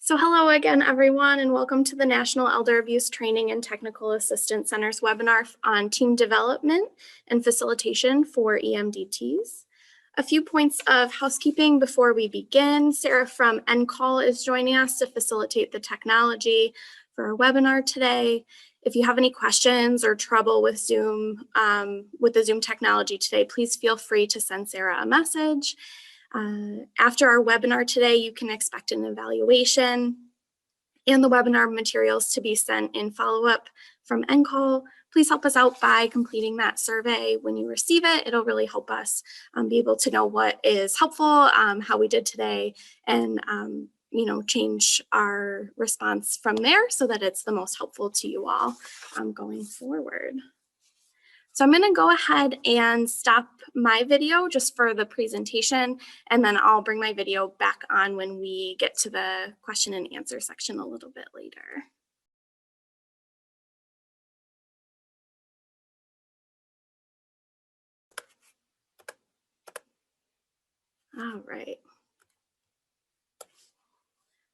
So hello again, everyone, and welcome to the National Elder Abuse Training and Technical Assistance Center's webinar on team development and facilitation for E-MDTs. A few points of housekeeping before we begin. Sarah from NCall is joining us to facilitate the technology for our webinar today. If you have any questions or trouble with Zoom, with the Zoom technology today, please feel free to send Sarah a message. After our webinar today, you can expect an evaluation and the webinar materials to be sent in follow-up from NCall. Please help us out by completing that survey when you receive it. It'll really help us be able to know what is helpful, how we did today, and change our response from there so that it's the most helpful to you all going forward. So I'm going to go ahead and stop my video just for the presentation, and then I'll bring my video back on when we get to the question and answer section a little bit later. All right.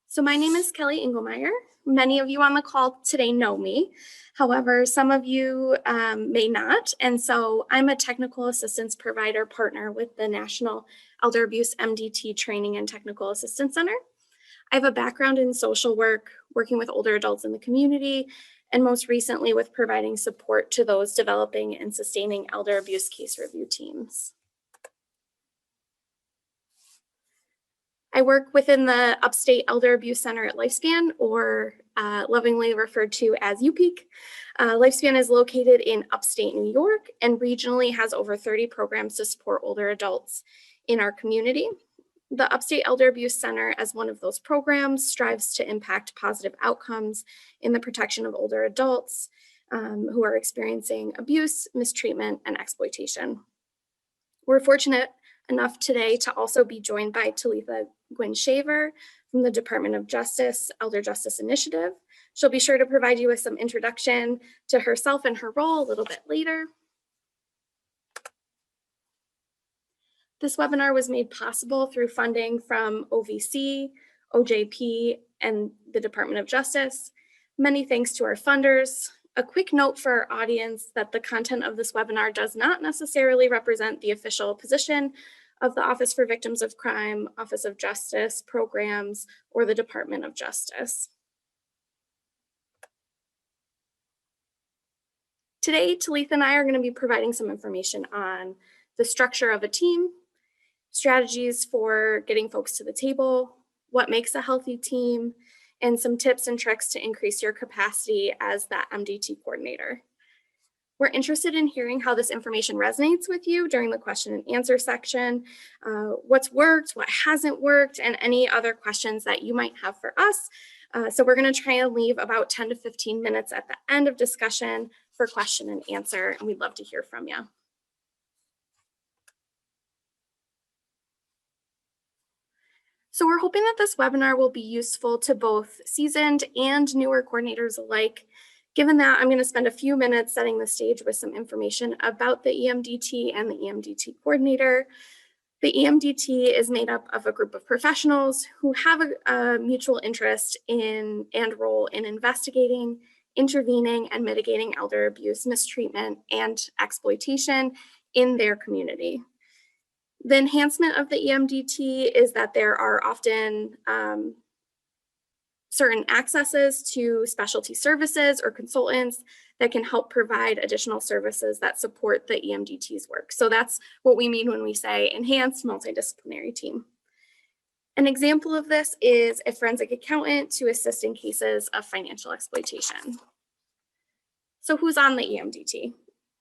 So my name is Kellie Engelmeier. Many of you on the call today know me. However, some of you may not. And so I'm a technical assistance provider partner with the National Elder Abuse MDT Training and Technical Assistance Center. I have a background in social work, working with older adults in the community, and most recently with providing support to those developing and sustaining elder abuse case review teams. I work within the Upstate Elder Abuse Center at Lifespan, or lovingly referred to as UPEAC. Lifespan is located in upstate New York and regionally has over 30 programs to support older adults in our community. The Upstate Elder Abuse Center, as one of those programs, strives to impact positive outcomes in the protection of older adults who are experiencing abuse, mistreatment, and exploitation. We're fortunate enough today to also be joined by Talitha Guinn-Shaver from the Department of Justice Elder Justice Initiative. She'll be sure to provide you with some introduction to herself and her role a little bit later. This webinar was made possible through funding from OVC, OJP, and the Department of Justice. Many thanks to our funders. A quick note for our audience that the content of this webinar does not necessarily represent the official position of the Office for Victims of Crime, Office of Justice, programs, or the Department of Justice. Today, Talitha and I are going to be providing some information on the structure of a team, strategies for getting folks to the table, what makes a healthy team, and some tips and tricks to increase your capacity as that MDT coordinator. We're interested in hearing how this information resonates with you during the question and answer section, what's worked, what hasn't worked, and any other questions that you might have for us. So we're going to try and leave about 10 to 15 minutes at the end of discussion for question and answer, and we'd love to hear from you. So we're hoping that this webinar will be useful to both seasoned and newer coordinators alike. Given that, I'm going to spend a few minutes setting the stage with some information about the E-MDT and the E-MDT coordinator. The E-MDT is made up of a group of professionals who have a mutual interest in and role in investigating, intervening, and mitigating elder abuse, mistreatment, and exploitation in their community. The enhancement of the E-MDT is that there are often certain accesses to specialty services or consultants that can help provide additional services that support the E-MDT's work. So that's what we mean when we say enhanced multidisciplinary team. An example of this is a forensic accountant to assist in cases of financial exploitation. So who's on the E-MDT?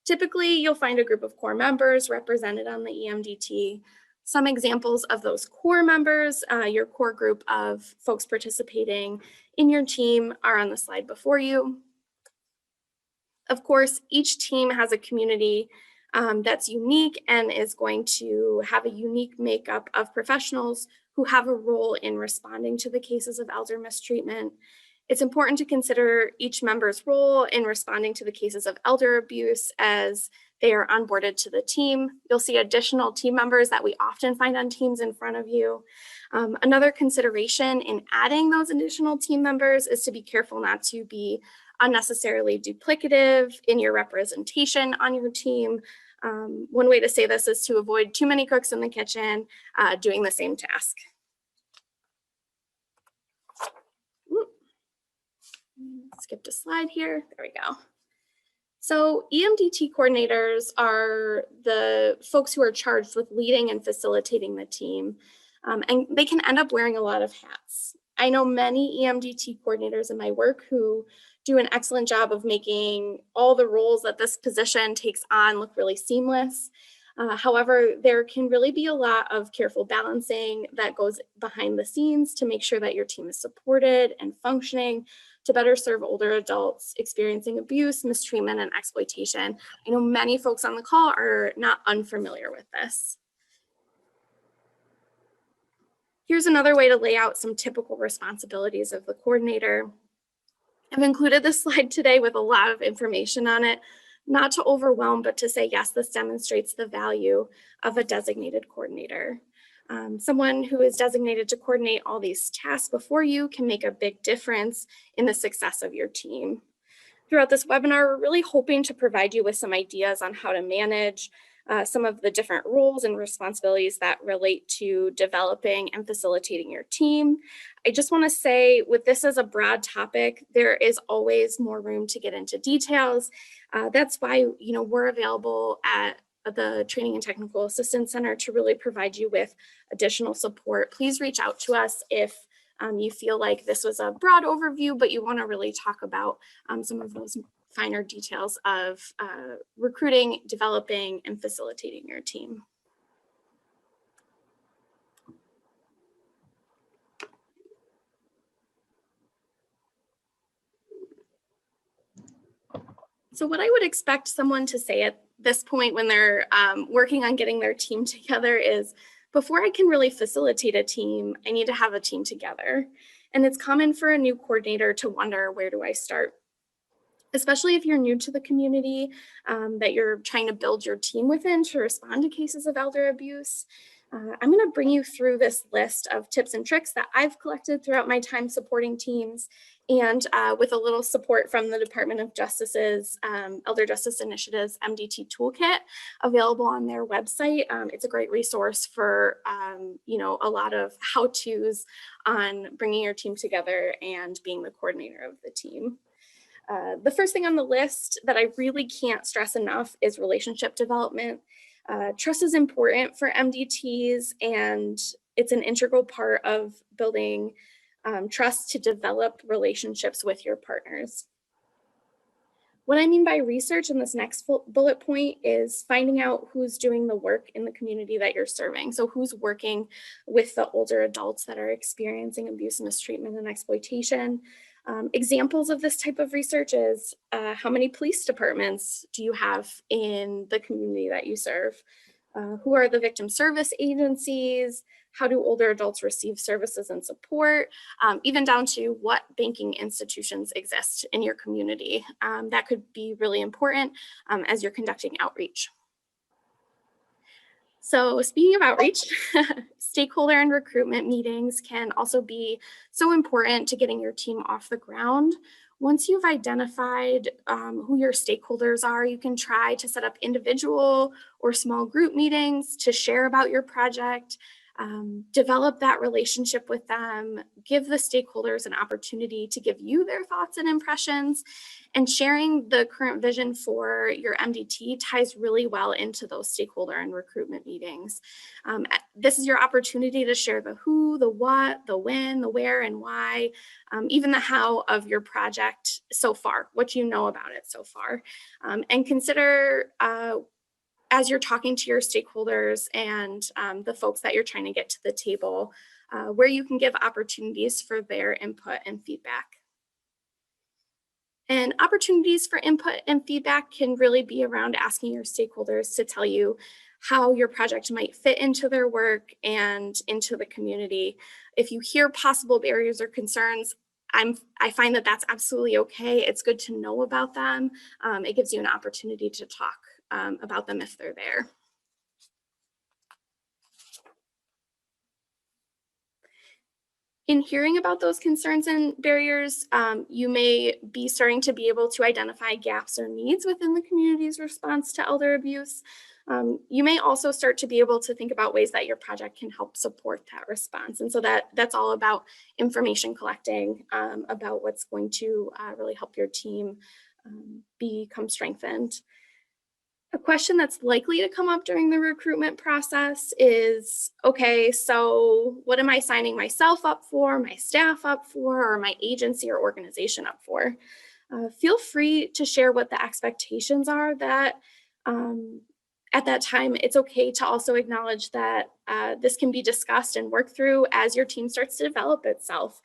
Typically, you'll find a group of core members represented on the E-MDT. Some examples of those core members, your core group of folks participating in your team, are on the slide before you. Of course, each team has a community that's unique and is going to have a unique makeup of professionals who have a role in responding to the cases of elder mistreatment. It's important to consider each member's role in responding to the cases of elder abuse, as they are onboarded to the team. You'll see additional team members that we often find on teams in front of you. Another consideration in adding those additional team members is to be careful not to be unnecessarily duplicative in your representation on your team. One way to say this is to avoid too many cooks in the kitchen doing the same task. Skipped a slide here. There we go. So E-MDT coordinators are the folks who are charged with leading and facilitating the team, and they can end up wearing a lot of hats. I know many E-MDT coordinators in my work who do an excellent job of making all the roles that this position takes on look really seamless. However, there can really be a lot of careful balancing that goes behind the scenes to make sure that your team is supported and functioning to better serve older adults experiencing abuse, mistreatment, and exploitation. I know many folks on the call are not unfamiliar with this. Here's another way to lay out some typical responsibilities of the coordinator. I've included this slide today with a lot of information on it, not to overwhelm, but to say, yes, this demonstrates the value of a designated coordinator. Someone who is designated to coordinate all these tasks before you can make a big difference in the success of your team. Throughout this webinar, we're really hoping to provide you with some ideas on how to manage some of the different roles and responsibilities that relate to developing and facilitating your team. I just want to say, with this as a broad topic, there is always more room to get into details. That's why, we're available at the Training and Technical Assistance Center to really provide you with additional support. Please reach out to us if you feel like this was a broad overview, but you want to really talk about some of those finer details of recruiting, developing, and facilitating your team. So what I would expect someone to say at this point when they're working on getting their team together is, before I can really facilitate a team, I need to have a team together. And it's common for a new coordinator to wonder, where do I start? Especially if you're new to the community that you're trying to build your team within to respond to cases of elder abuse. I'm going to bring you through this list of tips and tricks that I've collected throughout my time supporting teams, and with a little support from the Department of Justice's Elder Justice Initiative's MDT Toolkit available on their website. It's a great resource for a lot of how-tos on bringing your team together and being the coordinator of the team. The first thing on the list that I really can't stress enough is relationship development. Trust is important for MDTs, and it's an integral part of building trust to develop relationships with your partners. What I mean by research in this next bullet point is finding out who's doing the work in the community that you're serving. So who's working with the older adults that are experiencing abuse, mistreatment, and exploitation. Examples of this type of research is how many police departments do you have in the community that you serve? Who are the victim service agencies? How do older adults receive services and support? Even down to what banking institutions exist in your community. That could be really important as you're conducting outreach. So speaking of outreach, stakeholder and recruitment meetings can also be so important to getting your team off the ground. Once you've identified who your stakeholders are, you can try to set up individual or small group meetings to share about your project, develop that relationship with them, give the stakeholders an opportunity to give you their thoughts and impressions, and sharing the current vision for your MDT ties really well into those stakeholder and recruitment meetings. This is your opportunity to share the who, the what, the when, the where, and why, even the how of your project so far, what you know about it so far. And consider as you're talking to your stakeholders and the folks that you're trying to get to the table, where you can give opportunities for their input and feedback. And opportunities for input and feedback can really be around asking your stakeholders to tell you how your project might fit into their work and into the community. If you hear possible barriers or concerns, I find that that's absolutely okay. It's good to know about them. It gives you an opportunity to talk about them if they're there. In hearing about those concerns and barriers, you may be starting to be able to identify gaps or needs within the community's response to elder abuse. You may also start to be able to think about ways that your project can help support that response. And so that's all about information collecting about what's going to really help your team become strengthened. A question that's likely to come up during the recruitment process is, okay, so what am I signing myself up for, my staff up for, or my agency or organization up for? Feel free to share what the expectations are that at that time. It's okay to also acknowledge that this can be discussed and worked through as your team starts to develop itself.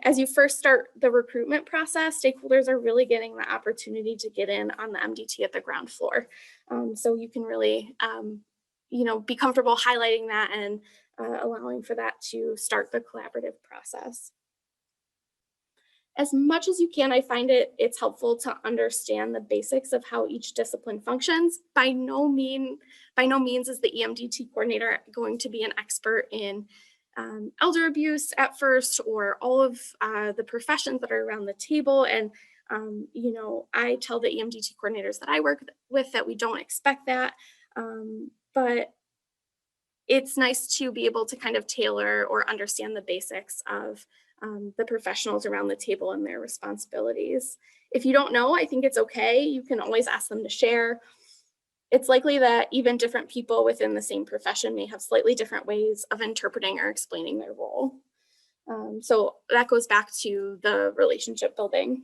As you first start the recruitment process, stakeholders are really getting the opportunity to get in on the MDT at the ground floor. So you can really, be comfortable highlighting that and allowing for that to start the collaborative process. As much as you can, I find it's helpful to understand the basics of how each discipline functions. By no means is the E-MDT coordinator going to be an expert in elder abuse at first, or all of the professions that are around the table. And I tell the E-MDT coordinators that I work with that we don't expect that, but it's nice to be able to kind of tailor or understand the basics of the professionals around the table and their responsibilities. If you don't know, I think it's okay. You can always ask them to share. It's likely that even different people within the same profession may have slightly different ways of interpreting or explaining their role. So that goes back to the relationship building.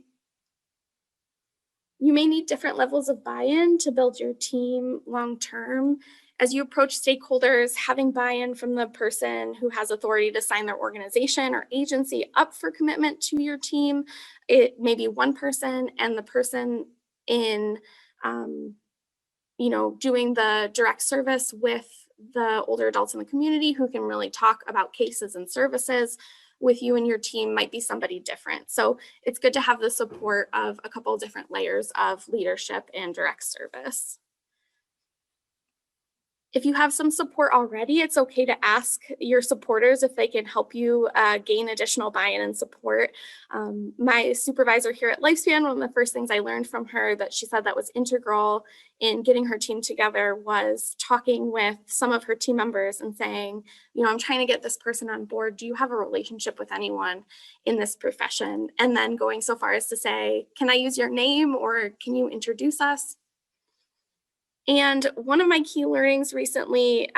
You may need different levels of buy-in to build your team long-term. As you approach stakeholders, having buy-in from the person who has authority to sign their organization or agency up for commitment to your team, it may be one person, and the person in doing the direct service with the older adults in the community who can really talk about cases and services with you and your team might be somebody different. So it's good to have the support of a couple of different layers of leadership and direct service. If you have some support already, it's okay to ask your supporters if they can help you gain additional buy-in and support. My supervisor here at Lifespan, one of the first things I learned from her that she said that was integral in getting her team together was talking with some of her team members and saying, I'm trying to get this person on board. Do you have a relationship with anyone in this profession? And then going so far as to say, can I use your name, or can you introduce us? And one of my key learnings recently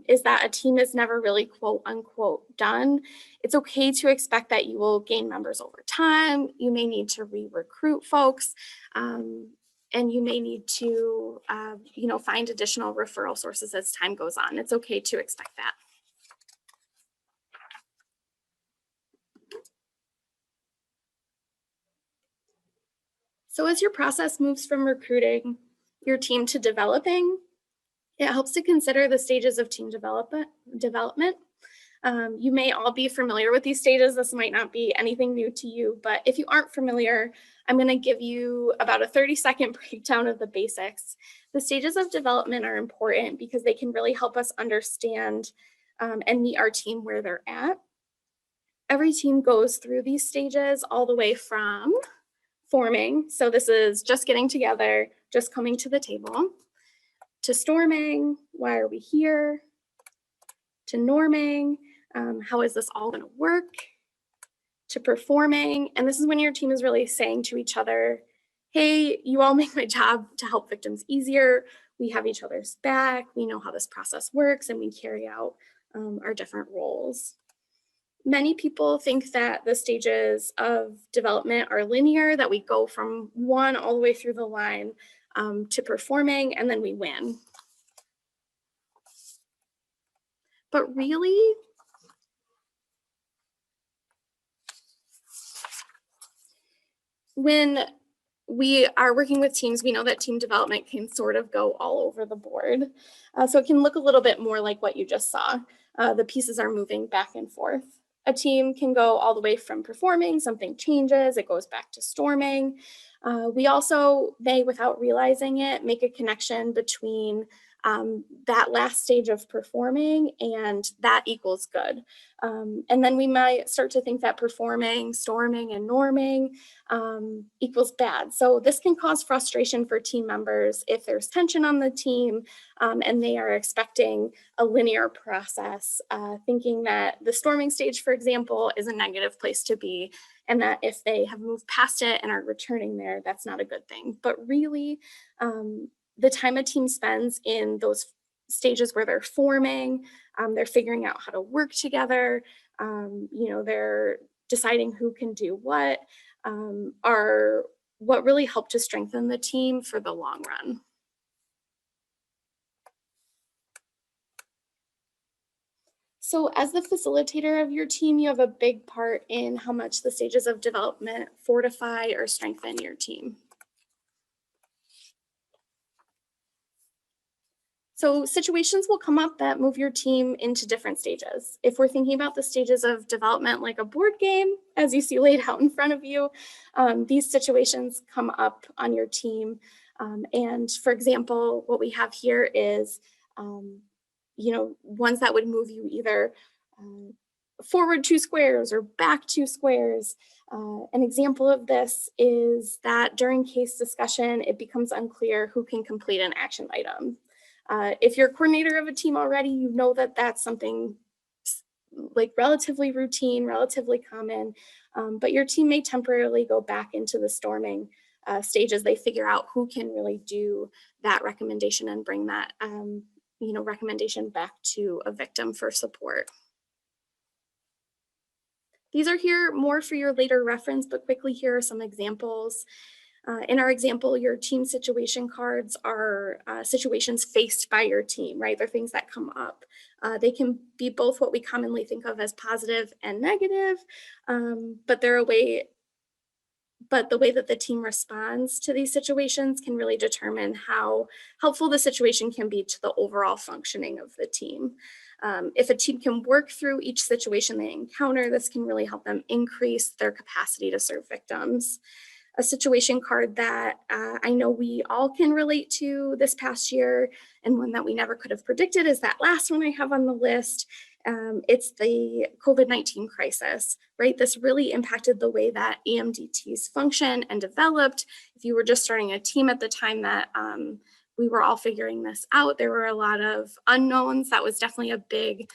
is that a team is never really quote unquote done. It's okay to expect that you will gain members over time. You may need to re-recruit folks, and you may need to find additional referral sources as time goes on. It's okay to expect that. So as your process moves from recruiting your team to developing, it helps to consider the stages of team development. You may all be familiar with these stages. This might not be anything new to you, but if you aren't familiar, I'm going to give you about a 30-second breakdown of the basics. The stages of development are important because they can really help us understand and meet our team where they're at. Every team goes through these stages all the way from forming. So this is just getting together, just coming to the table, to storming, why are we here, to norming, how is this all going to work, to performing. And this is when your team is really saying to each other, hey, you all make my job to help victims easier. We have each other's back. We know how this process works, and we carry out our different roles. Many people think that the stages of development are linear, that we go from one all the way through the line to performing, and then we win. But really, when we are working with teams, we know that team development can sort of go all over the board. So it can look a little bit more like what you just saw. The pieces are moving back and forth. A team can go all the way from performing, something changes, it goes back to storming. We also may, without realizing it, make a connection between that last stage of performing and that equals good. And then we might start to think that performing, storming, and norming equals bad. So this can cause frustration for team members if there's tension on the team and they are expecting a linear process, thinking that the storming stage, for example, is a negative place to be, and that if they have moved past it and are returning there, that's not a good thing. But really, the time a team spends in those stages where they're forming, they're figuring out how to work together, they're deciding who can do what, are what really help to strengthen the team for the long run. So as the facilitator of your team, you have a big part in how much the stages of development fortify or strengthen your team. So situations will come up that move your team into different stages. If we're thinking about the stages of development like a board game, as you see laid out in front of you, these situations come up on your team. And for example, what we have here is, ones that would move you either forward 2 squares or back 2 squares. An example of this is that during case discussion, it becomes unclear who can complete an action item. If you're a coordinator of a team already, you know that that's something like relatively routine, relatively common, but your team may temporarily go back into the storming stage as they figure out who can really do that recommendation and bring that recommendation back to a victim for support. These are here more for your later reference, but quickly here are some examples. In our example, your team situation cards are situations faced by your team, right? They're things that come up. They can be both what we commonly think of as positive and negative, but the way that the team responds to these situations can really determine how helpful the situation can be to the overall functioning of the team. If a team can work through each situation they encounter, this can really help them increase their capacity to serve victims. A situation card that I know we all can relate to this past year, and one that we never could have predicted, is that last one I have on the list. It's the COVID-19 crisis, right? This really impacted the way that E-MDTs function and developed. If you were just starting a team at the time that we were all figuring this out, there were a lot of unknowns. That was definitely a big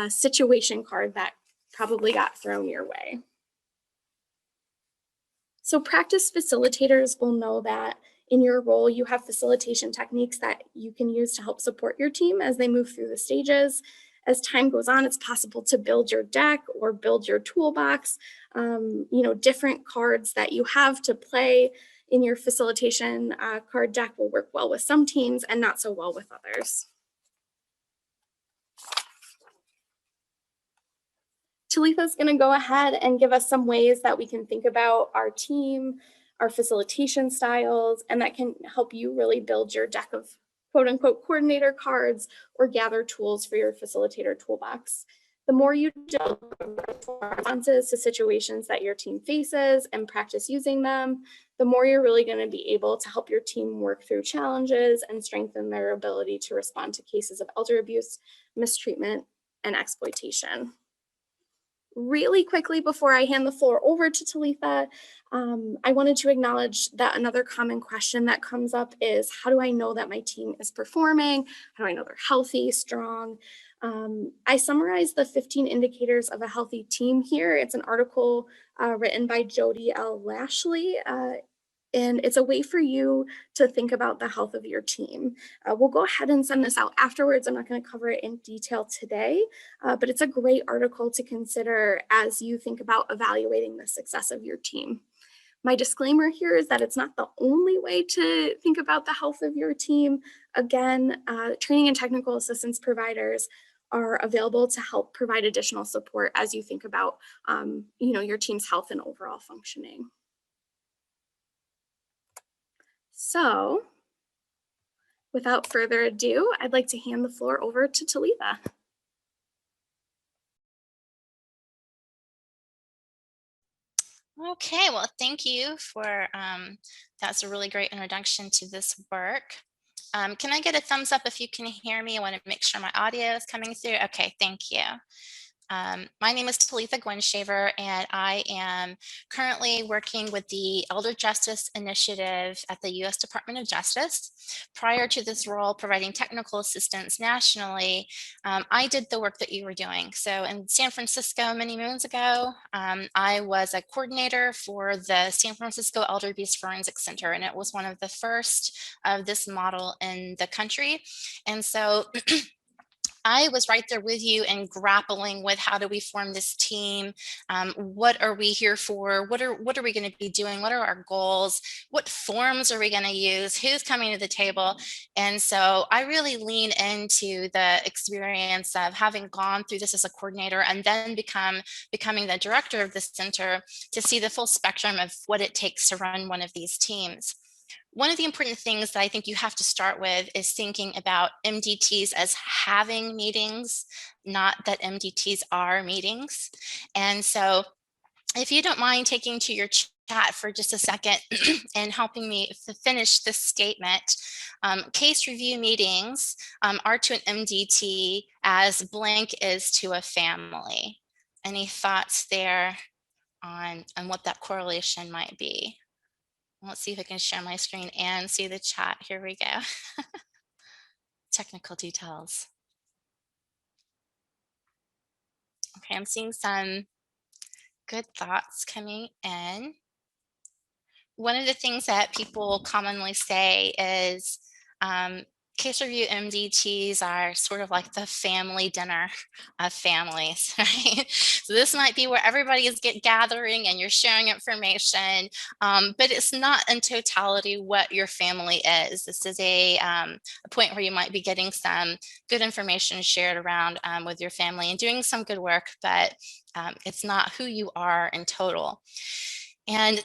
situation card that probably got thrown your way. So practice facilitators will know that in your role, you have facilitation techniques that you can use to help support your team as they move through the stages. As time goes on, it's possible to build your deck or build your toolbox. Different cards that you have to play in your facilitation card deck will work well with some teams and not so well with others. Talitha is going to go ahead and give us some ways that we can think about our team, our facilitation styles, and that can help you really build your deck of quote unquote coordinator cards or gather tools for your facilitator toolbox. The more you develop responses to situations that your team faces and practice using them, the more you're really going to be able to help your team work through challenges and strengthen their ability to respond to cases of elder abuse, mistreatment, and exploitation. Really quickly before I hand the floor over to Talitha, I wanted to acknowledge that another common question that comes up is, how do I know that my team is performing? How do I know they're healthy, strong? I summarized the 15 indicators of a healthy team here. It's an article written by Jody L. Lashley, and it's a way for you to think about the health of your team. We'll go ahead and send this out afterwards. I'm not going to cover it in detail today, but it's a great article to consider as you think about evaluating the success of your team. My disclaimer here is that it's not the only way to think about the health of your team. Again, training and technical assistance providers are available to help provide additional support as you think about your team's health and overall functioning. So, without further ado, I'd like to hand the floor over to Talitha. All Okay, well, thank you for that's a really great introduction to this work. Can I get a thumbs up if you can hear me? I want to make sure my audio is coming through. Okay, thank you. My name is Talitha Guinn-Shaver, and I am currently working with the Elder Justice Initiative at the U.S. Department of Justice. Prior to this role, providing technical assistance nationally, I did the work that you were doing. So in San Francisco many moons ago, I was a coordinator for the San Francisco Elder Abuse Forensic Center, and it was one of the first of this model in the country. And so I was right there with you and grappling with how do we form this team? What are we here for? What are we going to be doing? What are our goals? What forms are we going to use? Who's coming to the table? And so I really lean into the experience of having gone through this as a coordinator and then becoming the director of the center to see the full spectrum of what it takes to run one of these teams. One of the important things that I think you have to start with is thinking about MDTs as having meetings, not that MDTs are meetings. And so if you don't mind taking to your chat for just a second and helping me finish this statement, case review meetings are to an MDT as blank is to a family. Any thoughts there on what that correlation might be? Let's see if I can share my screen and see the chat. Here we go. Technical details. Okay, I'm seeing some good thoughts coming in. One of the things that people commonly say is case review MDTs are sort of like the family dinner of families, right? So this might be where everybody is gathering and you're sharing information, but it's not in totality what your family is. This is a point where you might be getting some good information shared around with your family and doing some good work, but it's not who you are in total. And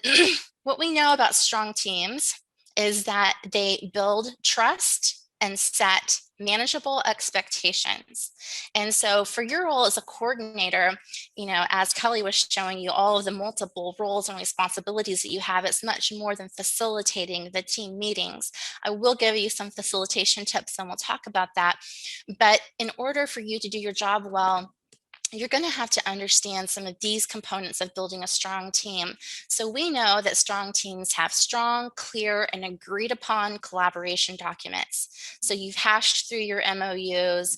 what we know about strong teams is that they build trust and set manageable expectations. And so for your role as a coordinator, as Kellie was showing you all of the multiple roles and responsibilities that you have, it's much more than facilitating the team meetings. I will give you some facilitation tips and we'll talk about that. But in order for you to do your job well, you're going to have to understand some of these components of building a strong team. So we know that strong teams have strong, clear, and agreed upon collaboration documents. So you've hashed through your MOUs,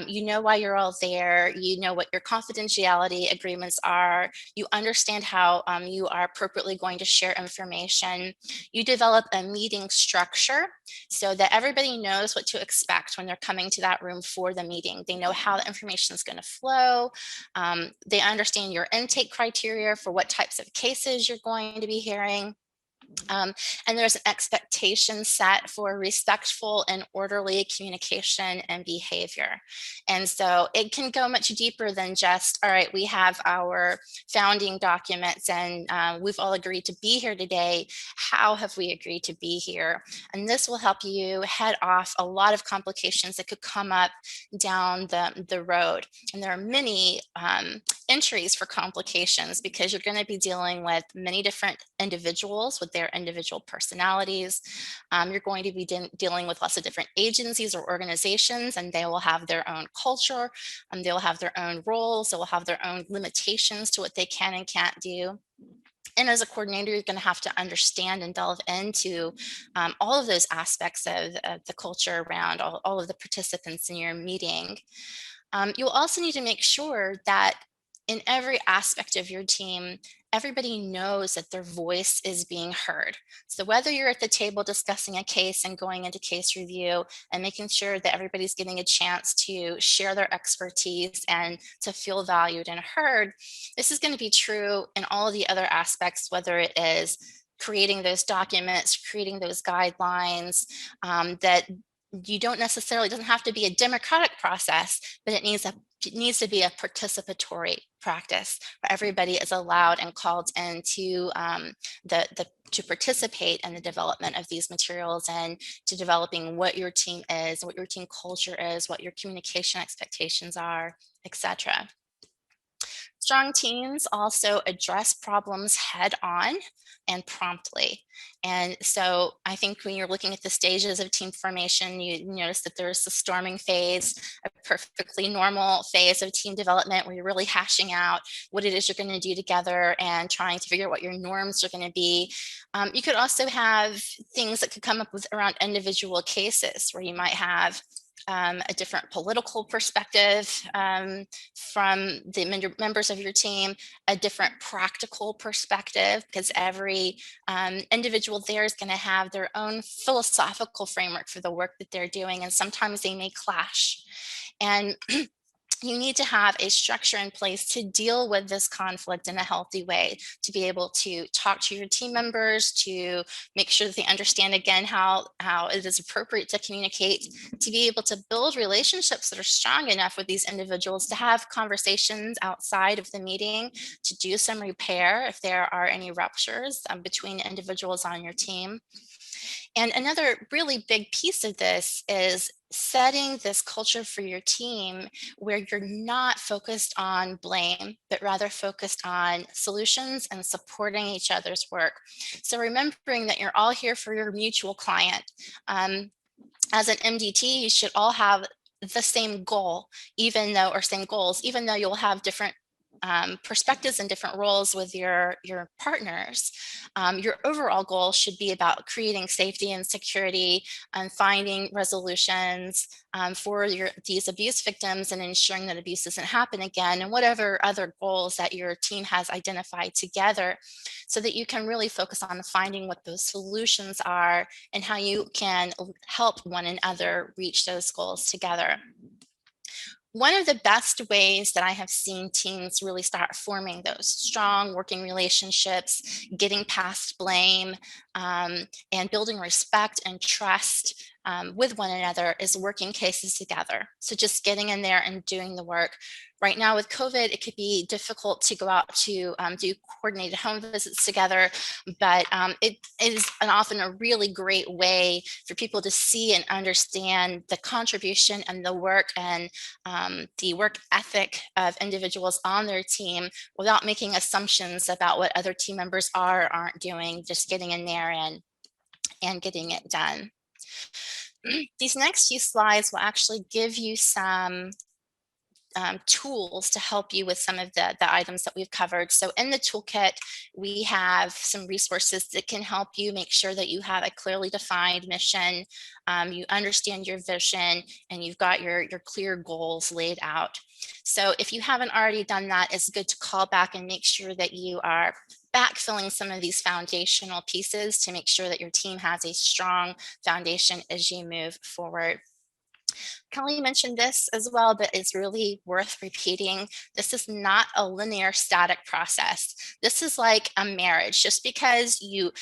you know why you're all there, you know what your confidentiality agreements are, you understand how you are appropriately going to share information. You develop a meeting structure so that everybody knows what to expect when they're coming to that room for the meeting. They know how the information is going to flow. They understand your intake criteria for what types of cases you're going to be hearing. And there's an expectation set for respectful and orderly communication and behavior. And so it can go much deeper than just, all right, we have our founding documents and we've all agreed to be here today. How have we agreed to be here? And this will help you head off a lot of complications that could come up down the road. And there are many entries for complications because you're going to be dealing with many different individuals with their individual personalities. You're going to be dealing with lots of different agencies or organizations, and they will have their own culture, and they'll have their own roles, they will have their own limitations to what they can and can't do. And as a coordinator, you're going to have to understand and delve into all of those aspects of the culture around all of the participants in your meeting. You'll also need to make sure that in every aspect of your team, everybody knows that their voice is being heard. So whether you're at the table discussing a case and going into case review and making sure that everybody's getting a chance to share their expertise and to feel valued and heard, this is going to be true in all of the other aspects, whether it is creating those documents, creating those guidelines, that you don't necessarily, it doesn't have to be a democratic process, but it needs to be a participatory practice where everybody is allowed and called in to to participate in the development of these materials and to developing what your team is, what your team culture is, what your communication expectations are, etc. Strong teams also address problems head on and promptly. And so I think when you're looking at the stages of team formation, you notice that there's the storming phase, a perfectly normal phase of team development where you're really hashing out what it is you're going to do together and trying to figure out what your norms are going to be. You could also have things that could come up with around individual cases where you might have a different political perspective from the members of your team, a different practical perspective, because every individual there is going to have their own philosophical framework for the work that they're doing, and sometimes they may clash. And you need to have a structure in place to deal with this conflict in a healthy way, to be able to talk to your team members, to make sure that they understand again how it is appropriate to communicate, to be able to build relationships that are strong enough with these individuals to have conversations outside of the meeting, to do some repair if there are any ruptures between individuals on your team. And another really big piece of this is setting this culture for your team where you're not focused on blame, but rather focused on solutions and supporting each other's work. So remembering that you're all here for your mutual client. As an MDT, you should all have the same goal, same goals, even though you'll have different perspectives and different roles with your partners. Your overall goal should be about creating safety and security and finding resolutions for these abuse victims and ensuring that abuse doesn't happen again, and whatever other goals that your team has identified together, so that you can really focus on finding what those solutions are and how you can help one another reach those goals together. One of the best ways that I have seen teams really start forming those strong working relationships, getting past blame, and building respect and trust with one another is working cases together. So just getting in there and doing the work. Right now with COVID, it could be difficult to go out to do coordinated home visits together, but it is often a really great way for people to see and understand the contribution and the work and the work ethic of individuals on their team without making assumptions about what other team members are or aren't doing, just getting in there and getting it done. These next few slides will actually give you some tools to help you with some of the items that we've covered. So in the toolkit, we have some resources that can help you make sure that you have a clearly defined mission, you understand your vision, and you've got your clear goals laid out. So if you haven't already done that, it's good to call back and make sure that you are backfilling some of these foundational pieces to make sure that your team has a strong foundation as you move forward. Kellie mentioned this as well, but it's really worth repeating. This is not a linear static process. This is like a marriage. Just because you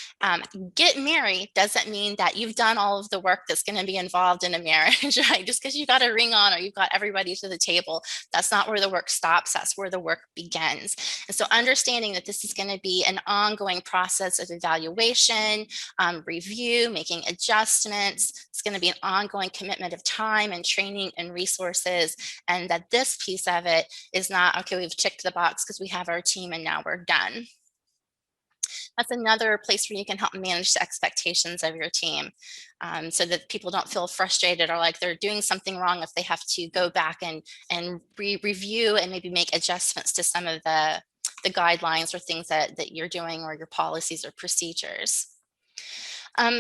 get married doesn't mean that you've done all of the work that's going to be involved in a marriage, right? Just because you got a ring on or you've got everybody to the table, that's not where the work stops. That's where the work begins. And so understanding that this is going to be an ongoing process of evaluation, review, making adjustments. It's going to be an ongoing commitment of time and training and resources, and that this piece of it is not, okay, we've checked the box because we have our team and now we're done. That's another place where you can help manage the expectations of your team, so that people don't feel frustrated or like they're doing something wrong if they have to go back and review and maybe make adjustments to some of the guidelines or things that you're doing, or your policies or procedures.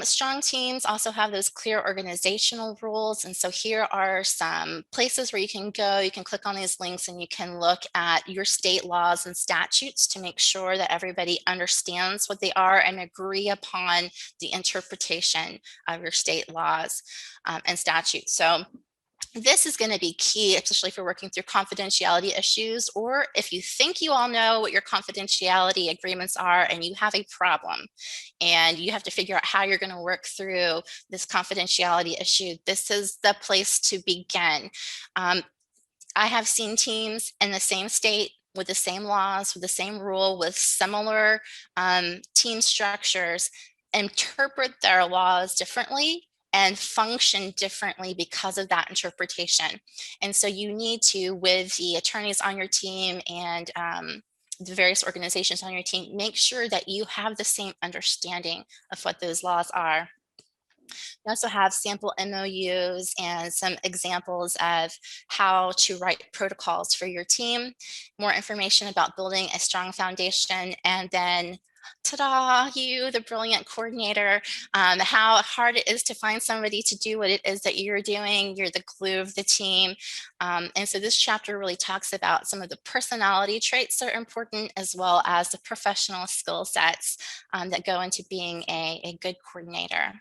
Strong teams also have those clear organizational rules. And so here are some places where you can go. You can click on these links and you can look at your state laws and statutes to make sure that everybody understands what they are and agree upon the interpretation of your state laws and statutes. So this is going to be key, especially if you're working through confidentiality issues, or if you think you all know what your confidentiality agreements are and you have a problem and you have to figure out how you're going to work through this confidentiality issue. This is the place to begin. I have seen teams in the same state with the same laws, with the same rule, with similar team structures, interpret their laws differently and function differently because of that interpretation. And so you need to, with the attorneys on your team and the various organizations on your team, make sure that you have the same understanding of what those laws are. We also have sample MOUs and some examples of how to write protocols for your team, more information about building a strong foundation, and then ta-da, you, the brilliant coordinator, how hard it is to find somebody to do what it is that you're doing. You're the glue of the team. And so this chapter really talks about some of the personality traits that are important, as well as the professional skill sets that go into being a good coordinator.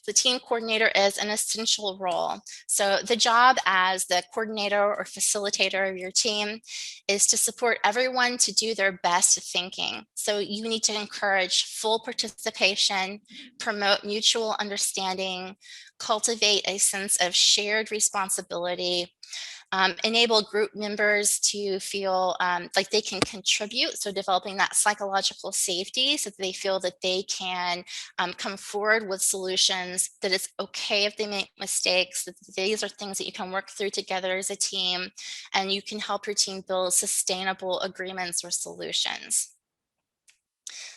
The team coordinator is an essential role. So the job as the coordinator or facilitator of your team is to support everyone to do their best thinking. So you need to encourage full participation, promote mutual understanding, cultivate a sense of shared responsibility, enable group members to feel like they can contribute. So developing that psychological safety so that they feel that they can come forward with solutions, that it's okay if they make mistakes, that these are things that you can work through together as a team, and you can help your team build sustainable agreements or solutions.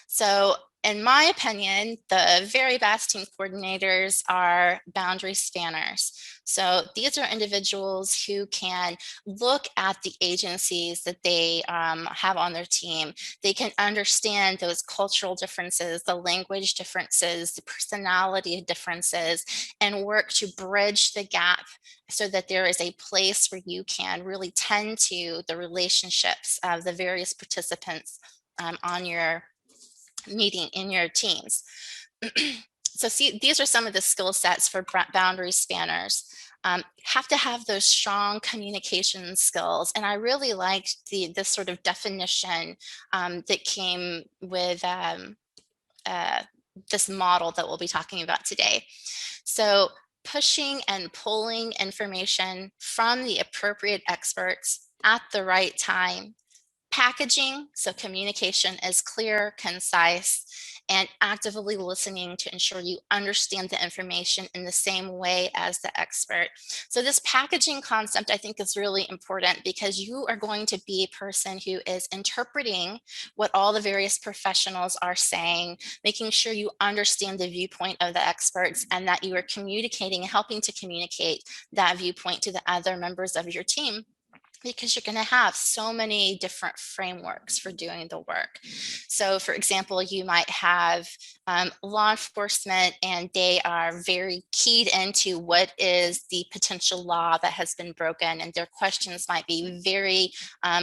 So in my opinion, the very best team coordinators are boundary spanners. So these are individuals who can look at the agencies that they have on their team. They can understand those cultural differences, the language differences, the personality differences, and work to bridge the gap so that there is a place where you can really tend to the relationships of the various participants on your meeting in your teams. So see, these are some of the skill sets for boundary spanners. Have to have those strong communication skills. And I really liked this sort of definition that came with this model that we'll be talking about today. So pushing and pulling information from the appropriate experts at the right time. Packaging, so communication is clear, concise, and actively listening to ensure you understand the information in the same way as the expert. So this packaging concept, I think, is really important because you are going to be a person who is interpreting what all the various professionals are saying, making sure you understand the viewpoint of the experts and that you are communicating, helping to communicate that viewpoint to the other members of your team, because you're going to have so many different frameworks for doing the work. So for example, you might have law enforcement, and they are very keyed into what is the potential law that has been broken, and their questions might be very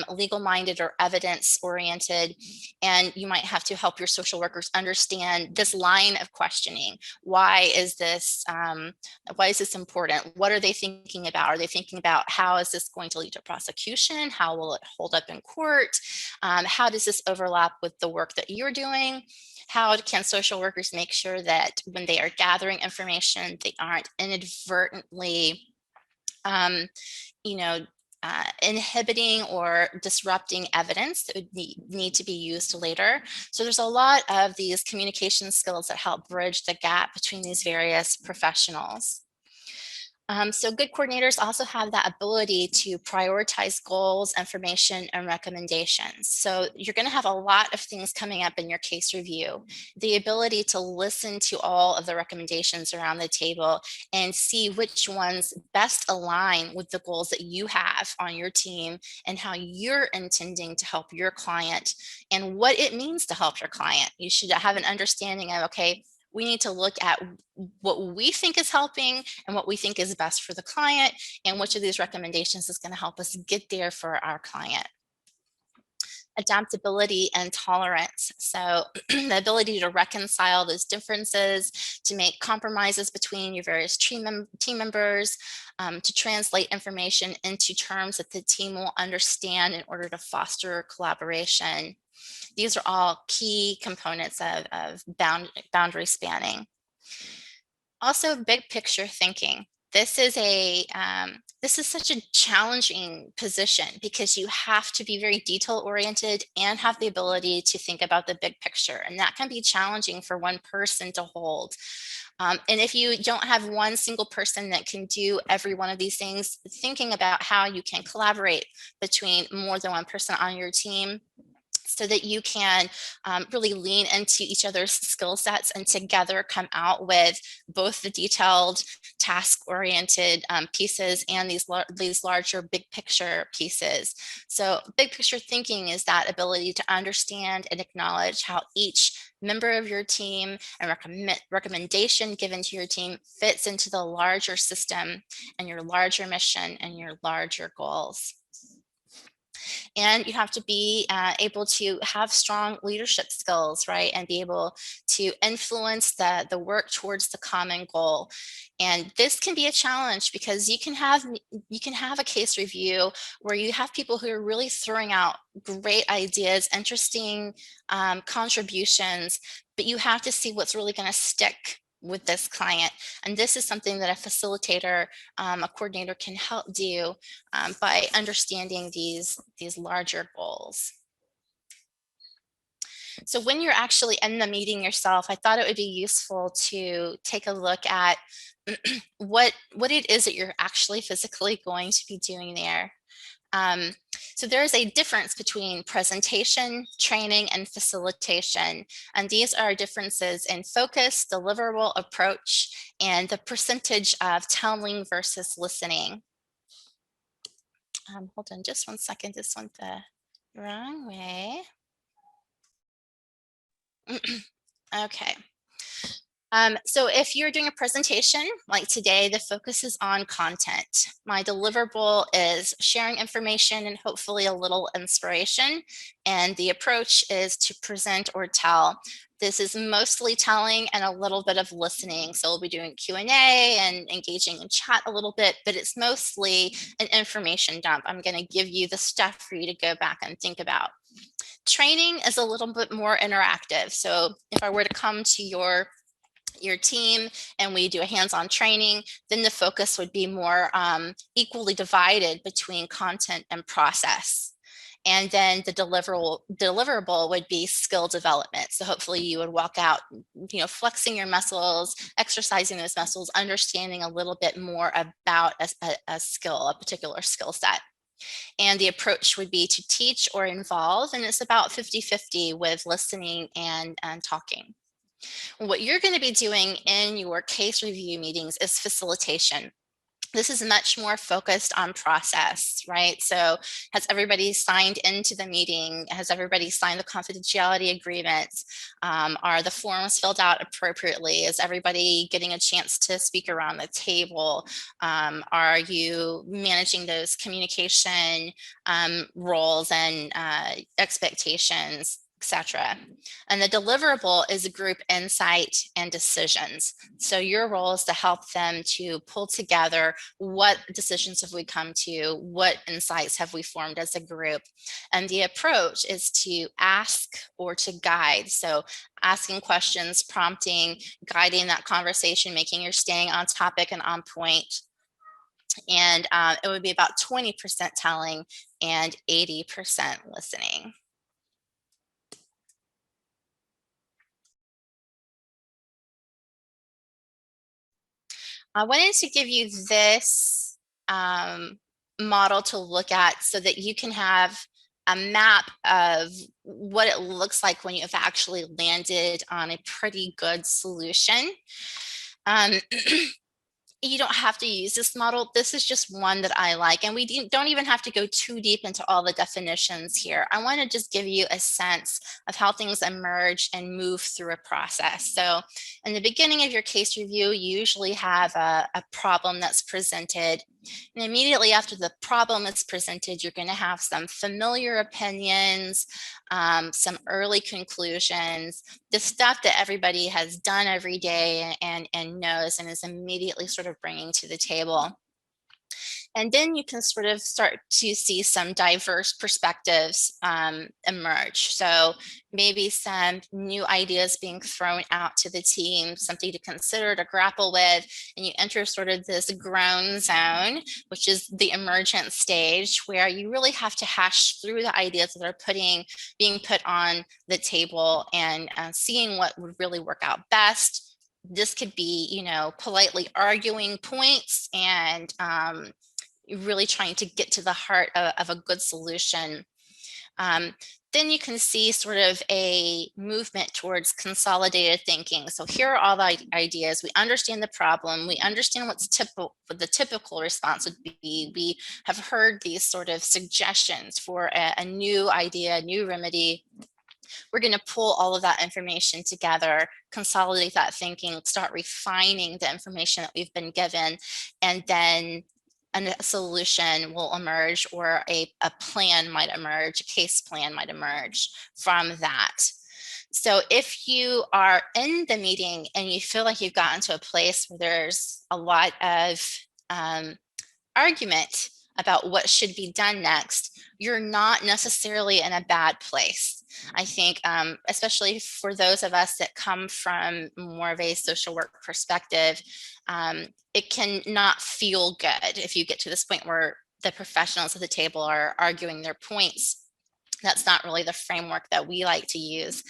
legal minded or evidence oriented, and you might have to help your social workers understand this line of questioning. Why is this important? What are they thinking about? Are they thinking about how is this going to lead to prosecution? How will it hold up in court? How does this overlap with the work that you're doing? How can social workers make sure that when they are gathering information, they aren't inadvertently, inhibiting or disrupting evidence that would need to be used later? So there's a lot of these communication skills that help bridge the gap between these various professionals. So good coordinators also have that ability to prioritize goals, information, and recommendations. So you're going to have a lot of things coming up in your case review. The ability to listen to all of the recommendations around the table and see which ones best align with the goals that you have on your team and how you're intending to help your client and what it means to help your client. You should have an understanding of, okay, we need to look at what we think is helping and what we think is best for the client, and which of these recommendations is going to help us get there for our client. Adaptability and tolerance. So the ability to reconcile those differences, to make compromises between your various team members, to translate information into terms that the team will understand in order to foster collaboration. These are all key components of boundary spanning. Also, big picture thinking. this is such a challenging position because you have to be very detail oriented and have the ability to think about the big picture. And that can be challenging for one person to hold. And if you don't have one single person that can do every one of these things, thinking about how you can collaborate between more than one person on your team so that you can really lean into each other's skill sets and together come out with both the detailed task-oriented pieces and these larger big picture pieces. So big picture thinking is that ability to understand and acknowledge how each member of your team and recommendation given to your team fits into the larger system and your larger mission and your larger goals. And you have to be able to have strong leadership skills, right? And be able to influence the work towards the common goal. And this can be a challenge because you can have a case review where you have people who are really throwing out great ideas, interesting contributions, but you have to see what's really going to stick with this client. And this is something that a facilitator, a coordinator can help do by understanding these larger goals. So when you're actually in the meeting yourself, I thought it would be useful to take a look at what it is that you're actually physically going to be doing there. So there is a difference between presentation, training, and facilitation. And these are differences in focus, deliverable approach, and the percentage of telling versus listening. Hold on just one second. This went the wrong way. Okay. So if you're doing a presentation like today, the focus is on content. My deliverable is sharing information and hopefully a little inspiration. And the approach is to present or tell. This is mostly telling and a little bit of listening. So we'll be doing Q&A and engaging in chat a little bit, but it's mostly an information dump. I'm going to give you the stuff for you to go back and think about. Training is a little bit more interactive. So if I were to come to your team and we do a hands-on training, then the focus would be more equally divided between content and process. And then the deliverable would be skill development. So hopefully you would walk out, flexing your muscles, exercising those muscles, understanding a little bit more about a skill, a particular skill set. And the approach would be to teach or involve, and it's about 50-50 with listening and talking. What you're going to be doing in your case review meetings is facilitation. This is much more focused on process, right? So has everybody signed into the meeting? Has everybody signed the confidentiality agreements? Are the forms filled out appropriately? Is everybody getting a chance to speak around the table? Are you managing those communication roles and expectations, etc.? And the deliverable is group insight and decisions. So your role is to help them to pull together what decisions have we come to, what insights have we formed as a group. And the approach is to ask or to guide. So asking questions, prompting, guiding that conversation, making you're staying on topic and on point. And it would be about 20% telling and 80% listening. I wanted to give you this model to look at so that you can have a map of what it looks like when you have actually landed on a pretty good solution. You don't have to use this model. This is just one that I like. And we don't even have to go too deep into all the definitions here. I want to just give you a sense of how things emerge and move through a process. So in the beginning of your case review, you usually have a problem that's presented. And immediately after the problem is presented, you're going to have some familiar opinions, some early conclusions, the stuff that everybody has done every day and knows and is immediately sort of bringing to the table. And then you can sort of start to see some diverse perspectives emerge. So maybe some new ideas being thrown out to the team, something to consider, to grapple with, and you enter sort of this groan zone, which is the emergent stage, where you really have to hash through the ideas that are being put on the table and seeing what would really work out best. This could be, you know, politely arguing points and really trying to get to the heart of a good solution. Then you can see sort of a movement towards consolidated thinking. So here are all the ideas. We understand the problem. We understand what the typical response would be. We have heard these sort of suggestions for a new idea, a new remedy. We're going to pull all of that information together, consolidate that thinking, start refining the information that we've been given, and then a solution will emerge, or a plan might emerge, a case plan might emerge from that. So if you are in the meeting and you feel like you've gotten to a place where there's a lot of argument about what should be done next, you're not necessarily in a bad place. I think, especially for those of us that come from more of a social work perspective, it can not feel good if you get to this point where the professionals at the table are arguing their points. That's not really the framework that we like to use.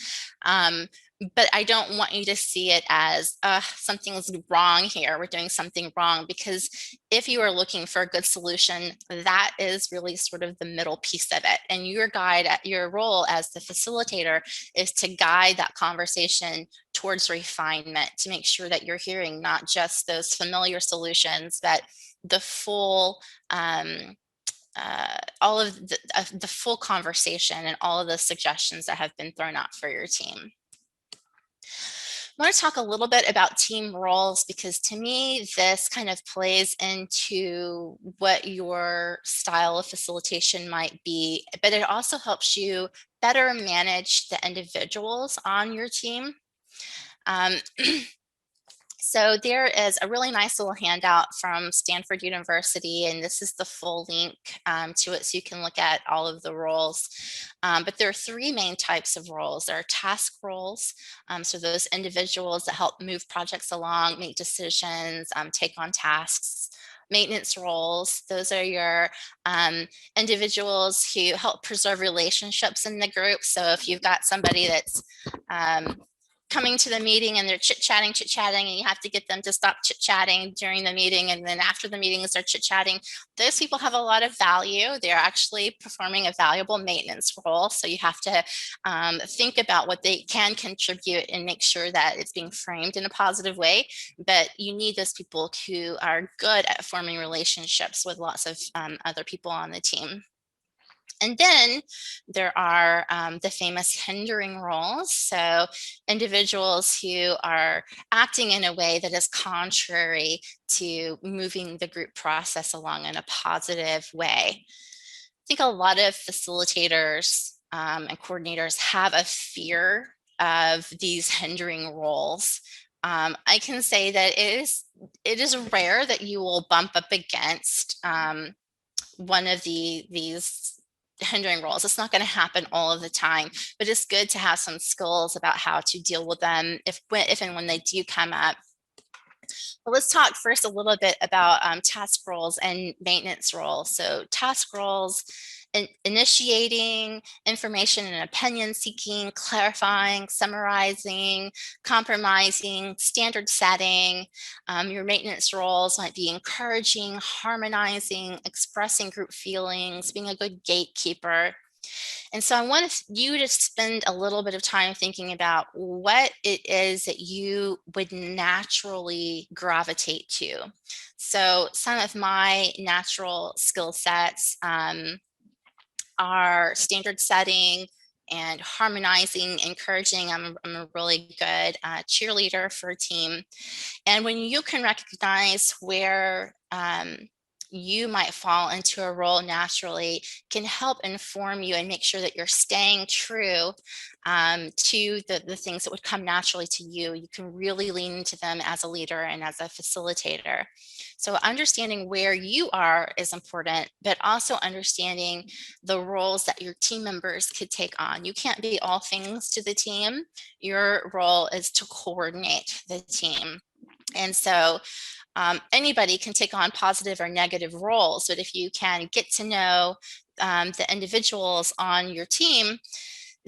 But I don't want you to see it as something's wrong here, we're doing something wrong, because if you are looking for a good solution, that is really sort of the middle piece of it. And your role as the facilitator is to guide that conversation towards refinement, to make sure that you're hearing not just those familiar solutions, but the full all of the full conversation and all of the suggestions that have been thrown out for your team. I want to talk a little bit about team roles, because to me, this kind of plays into what your style of facilitation might be, but it also helps you better manage the individuals on your team. So there is a really nice little handout from Stanford University, and this is the full link to it, so you can look at all of the roles. But there are three main types of roles. There are task roles, so those individuals that help move projects along, make decisions, take on tasks. Maintenance roles, those are your individuals who help preserve relationships in the group. So if you've got somebody that's coming to the meeting and they're chit-chatting, and you have to get them to stop chit-chatting during the meeting, and then after the meeting they're chit-chatting, those people have a lot of value. They're actually performing a valuable maintenance role. So you have to think about what they can contribute and make sure that it's being framed in a positive way. But you need those people who are good at forming relationships with lots of other people on the team. And then there are the famous hindering roles. So individuals who are acting in a way that is contrary to moving the group process along in a positive way. I think a lot of facilitators and coordinators have a fear of these hindering roles. I can say that it is rare that you will bump up against one of these hindering roles. It's not going to happen all of the time, but it's good to have some skills about how to deal with them if and when they do come up. But let's talk first a little bit about task roles and maintenance roles. So task roles, initiating information and opinion seeking, clarifying, summarizing, compromising, standard setting. Your maintenance roles might be encouraging, harmonizing, expressing group feelings, being a good gatekeeper. And so I want you to spend a little bit of time thinking about what it is that you would naturally gravitate to. So some of my natural skill sets are standard setting and harmonizing, encouraging. I'm a really good cheerleader for a team. And when you can recognize where you might fall into a role naturally can help inform you and make sure that you're staying true to the things that would come naturally to you. You can really lean into them as a leader and as a facilitator. So understanding where you are is important, but also understanding the roles that your team members could take on. You can't be all things to the team. Your role is to coordinate the team. And so anybody can take on positive or negative roles, but if you can get to know the individuals on your team,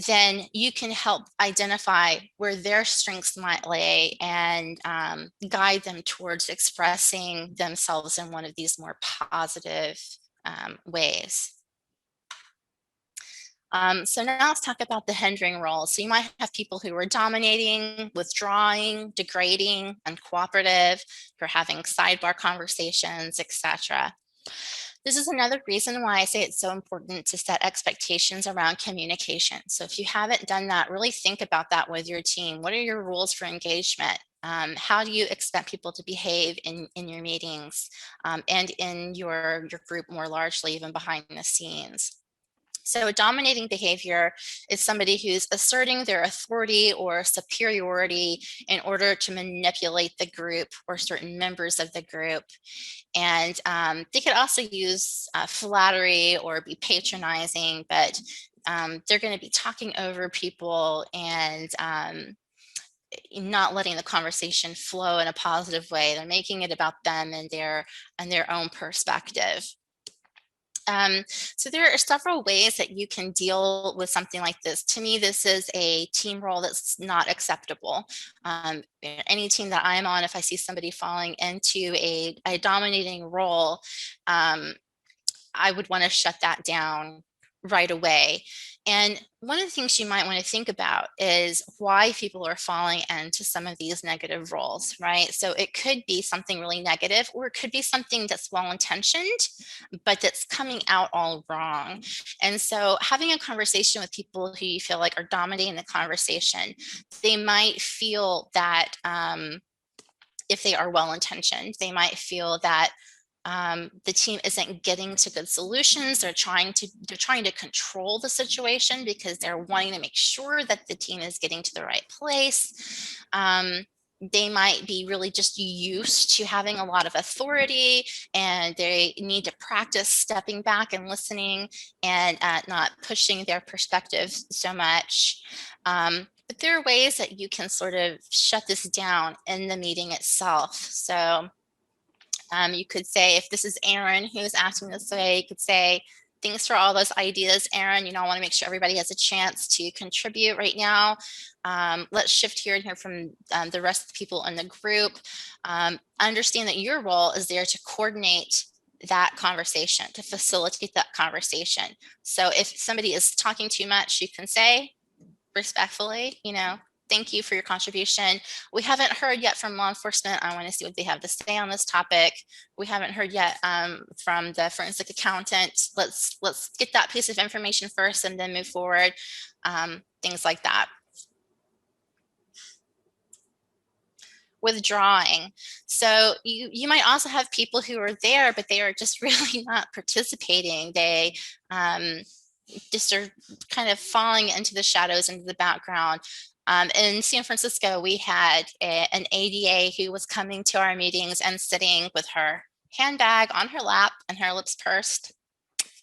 then you can help identify where their strengths might lay and guide them towards expressing themselves in one of these more positive ways. So now let's talk about the hindering roles. So you might have people who are dominating, withdrawing, degrading, uncooperative, who are having sidebar conversations, etc. This is another reason why I say it's so important to set expectations around communication. So if you haven't done that, really think about that with your team. What are your rules for engagement? How do you expect people to behave in your meetings and in your group more largely, even behind the scenes? So a dominating behavior is somebody who's asserting their authority or superiority in order to manipulate the group or certain members of the group. And they could also use flattery or be patronizing, but they're going to be talking over people and not letting the conversation flow in a positive way. They're making it about them and their own perspective. So there are several ways that you can deal with something like this. To me, this is a team role that's not acceptable. Any team that I'm on, if I see somebody falling into a dominating role, I would want to shut that down right away. And one of the things you might want to think about is why people are falling into some of these negative roles, right? So it could be something really negative, or it could be something that's well-intentioned, but that's coming out all wrong. And so having a conversation with people who you feel like are dominating the conversation, they might feel that if they are well-intentioned, they might feel that the team isn't getting to good solutions. They're trying to control the situation because they're wanting to make sure that the team is getting to the right place. They might be really just used to having a lot of authority, and they need to practice stepping back and listening and not pushing their perspective so much. But there are ways that you can sort of shut this down in the meeting itself. So you could say, if this is Aaron who's asking this way, you could say, thanks for all those ideas, Aaron. I want to make sure everybody has a chance to contribute right now. Let's shift here and hear from the rest of the people in the group. Understand that your role is there to coordinate that conversation, to facilitate that conversation. So if somebody is talking too much, you can say respectfully, thank you for your contribution. We haven't heard yet from law enforcement. I want to see what they have to say on this topic. We haven't heard yet from the forensic accountant. Let's get that piece of information first and then move forward. Things like that. Withdrawing. So you might also have people who are there, but they are just really not participating. They just are kind of falling into the shadows, into the background. In San Francisco, we had an ADA who was coming to our meetings and sitting with her handbag on her lap and her lips pursed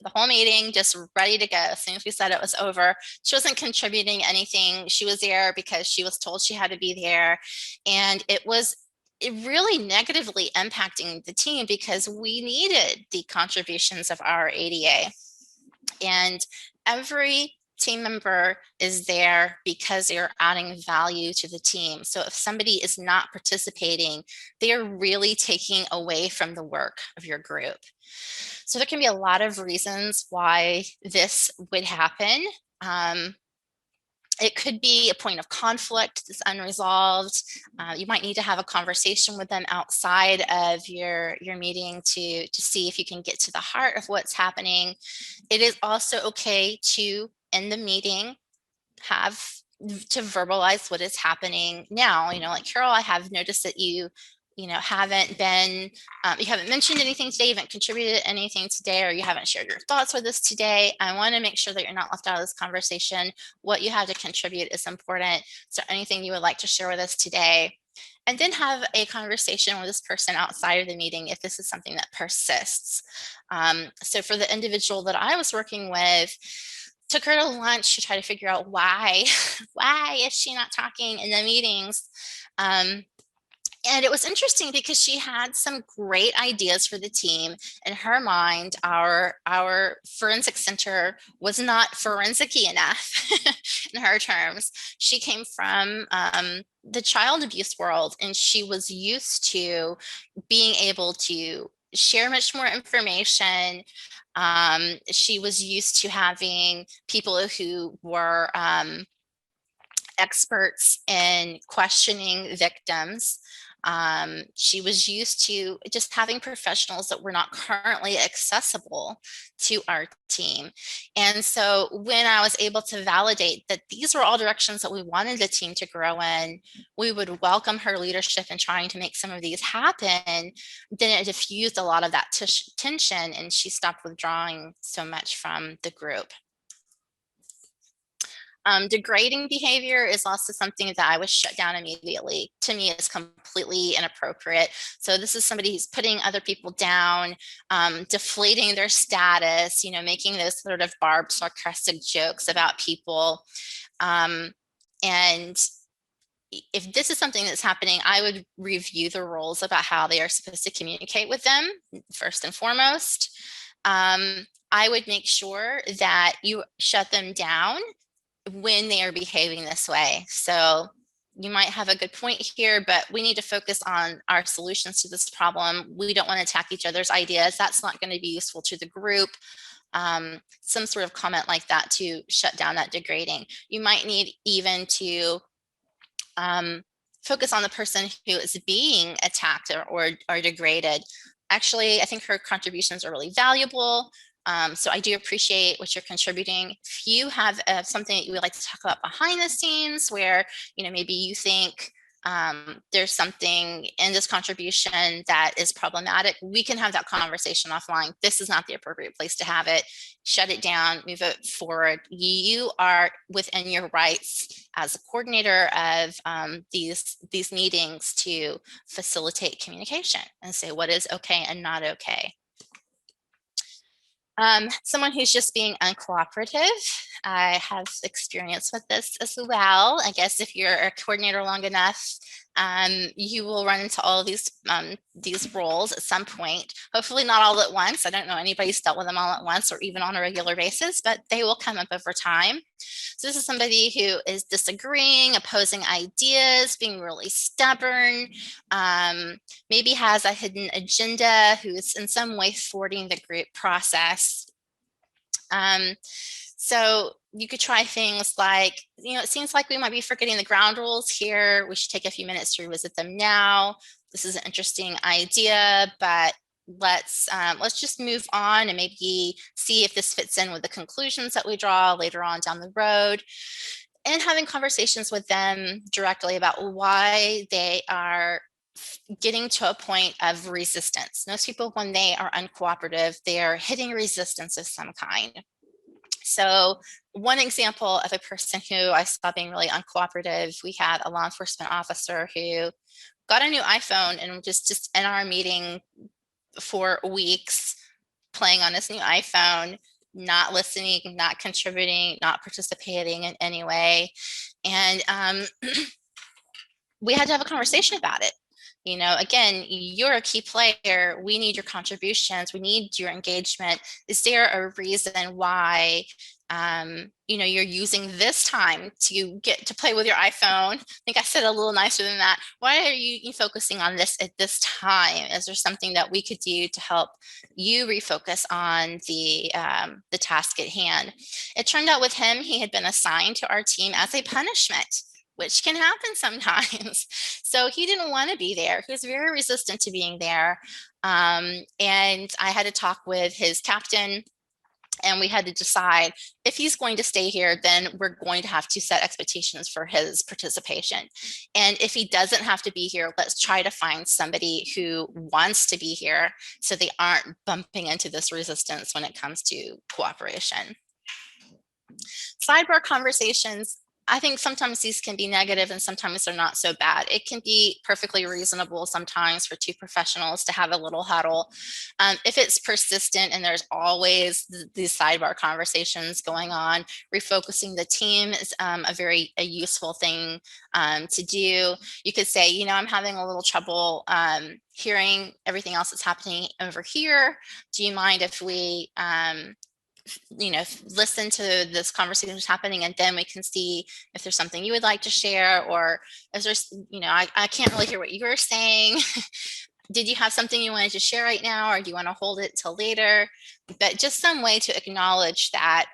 the whole meeting, just ready to go. As soon as we said it was over, she wasn't contributing anything. She was there because she was told she had to be there. And it really negatively impacting the team because we needed the contributions of our ADA. And every team member is there because they're adding value to the team. So if somebody is not participating, they are really taking away from the work of your group. So there can be a lot of reasons why this would happen. It could be a point of conflict that's unresolved. You might need to have a conversation with them outside of your meeting to see if you can get to the heart of what's happening. It is also okay to, in the meeting, have to verbalize what is happening now. Like, Carol, I have noticed that you haven't been, you haven't mentioned anything today, you haven't contributed anything today, or you haven't shared your thoughts with us today. I want to make sure that you're not left out of this conversation. What you have to contribute is important. So anything you would like to share with us today, and then have a conversation with this person outside of the meeting if this is something that persists. So for the individual that I was working with, took her to lunch to try to figure out why is she not talking in the meetings. And it was interesting because she had some great ideas for the team. In her mind, our forensic center was not forensic-y enough in her terms. She came from the child abuse world, and she was used to being able to share much more information. She was used to having people who were experts in questioning victims. She was used to just having professionals that were not currently accessible to our team. And so when I was able to validate that these were all directions that we wanted the team to grow in, we would welcome her leadership in trying to make some of these happen, then it diffused a lot of that tension, and she stopped withdrawing so much from the group. Degrading behavior is also something that I would shut down immediately. To me, it's completely inappropriate. So this is somebody who's putting other people down, deflating their status, making those sort of barbed, sarcastic jokes about people. And if this is something that's happening, I would review the rules about how they are supposed to communicate with them, first and foremost. I would make sure that you shut them down when they are behaving this way. So you might have a good point here, but we need to focus on our solutions to this problem. We don't want to attack each other's ideas. That's not going to be useful to the group. Some sort of comment like that to shut down that degrading. You might need even to focus on the person who is being attacked or degraded. Actually, I think her contributions are really valuable. So I do appreciate what you're contributing. If you have something that you would like to talk about behind the scenes where, maybe you think there's something in this contribution that is problematic, we can have that conversation offline. This is not the appropriate place to have it. Shut it down, move it forward. You are within your rights as a coordinator of these meetings to facilitate communication and say what is okay and not okay. Someone who's just being uncooperative. I have experience with this as well. I guess if you're a coordinator long enough, you will run into all of these roles at some point. Hopefully not all at once. I don't know anybody's dealt with them all at once or even on a regular basis, but they will come up over time. So this is somebody who is disagreeing, opposing ideas, being really stubborn, maybe has a hidden agenda, who is in some way thwarting the group process. So you could try things like, it seems like we might be forgetting the ground rules here. We should take a few minutes to revisit them now. This is an interesting idea, but let's just move on and maybe see if this fits in with the conclusions that we draw later on down the road, and having conversations with them directly about why they are getting to a point of resistance. Most people, when they are uncooperative, they are hitting resistance of some kind. So one example of a person who I saw being really uncooperative, we had a law enforcement officer who got a new iPhone and just in our meeting for weeks, playing on his new iPhone, not listening, not contributing, not participating in any way. And we had to have a conversation about it. Again, you're a key player. We need your contributions. We need your engagement. Is there a reason why, you're using this time to get to play with your iPhone? I think I said a little nicer than that. Why are you focusing on this at this time? Is there something that we could do to help you refocus on the task at hand? It turned out with him, he had been assigned to our team as a punishment, which can happen sometimes. So he didn't want to be there. He was very resistant to being there. And I had to talk with his captain And we had to decide if he's going to stay here, then we're going to have to set expectations for his participation. And if he doesn't have to be here, let's try to find somebody who wants to be here so they aren't bumping into this resistance when it comes to cooperation. Sidebar conversations, I think sometimes these can be negative and sometimes they're not so bad. It can be perfectly reasonable sometimes for two professionals to have a little huddle. If it's persistent and there's always these sidebar conversations going on, refocusing the team is a useful thing to do. You could say, you know, I'm having a little trouble hearing everything else that's happening over here. Do you mind if we you know, listen to this conversation that's happening, and then we can see if there's something you would like to share, or is there, you know, I can't really hear what you're saying. Did you have something you wanted to share right now, or do you want to hold it till later? But just some way to acknowledge that,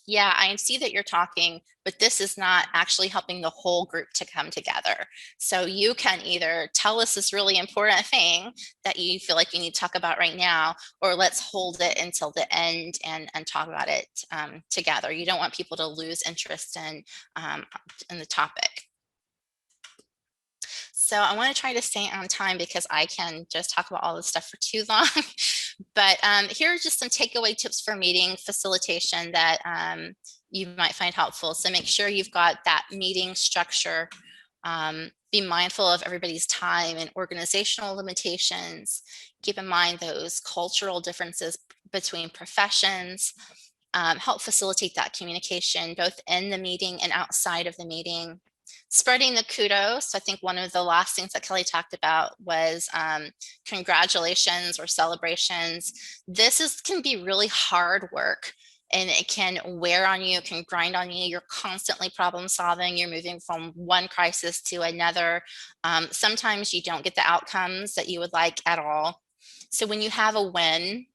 yeah, I see that you're talking, but this is not actually helping the whole group to come together. So you can either tell us this really important thing that you feel like you need to talk about right now, or let's hold it until the end and talk about it together. You don't want people to lose interest in the topic. So I want to try to stay on time because I can just talk about all this stuff for too long. But here are just some takeaway tips for meeting facilitation that you might find helpful. So make sure you've got that meeting structure. Be mindful of everybody's time and organizational limitations. Keep in mind those cultural differences between professions. Help facilitate that communication both in the meeting and outside of the meeting. Spreading the kudos. I think one of the last things that Kellie talked about was congratulations or celebrations. This can be really hard work, and it can wear on you, can grind on you. You're constantly problem solving. You're moving from one crisis to another. Sometimes you don't get the outcomes that you would like at all. So when you have a win,